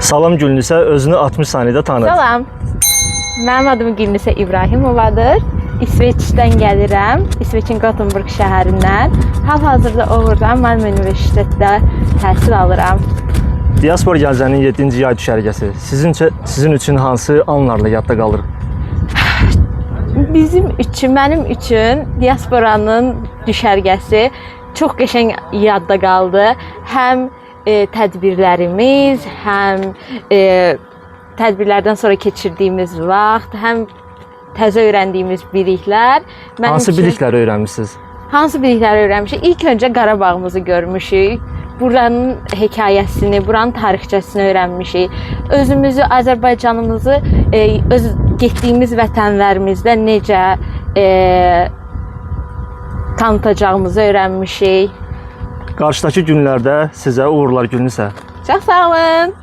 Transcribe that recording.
Salam Gülnisə, özünü 60 saniyədə tanıt. Salam. Mənim adım Gülnisə İbrahimovadır. İsveçdən gəlirəm. İsveçin Gothenburg şəhərindən. Hal-hazırda Oğurdan Malmö Universitetdə təhsil alıram. Diaspora Gənclərinin 7-ci yay düşərgəsi sizin üçün hansı anlarla yadda qalır? Mənim üçün diasporanın düşərgəsi çox qəşəng yadda qaldı. Həm tədbirlərimiz, həm tədbirlərdən sonra keçirdiyimiz vaxt, həm təzə öyrəndiyimiz biliklər. Hansı bilikləri öyrənmisiniz? Hansı bilikləri öyrənmişik? İlk öncə Qarabağımızı görmüşük. Buranın hekayəsini, buranın tarixçəsini öyrənmişik. Özümüzü, Azərbaycanımızı öz getdiyimiz vətənlərimizdə necə tanıtacağımızı öyrənmişik. Qarşıdakı günlərdə sizə uğurlar Gülnisə. Çox sağ olun.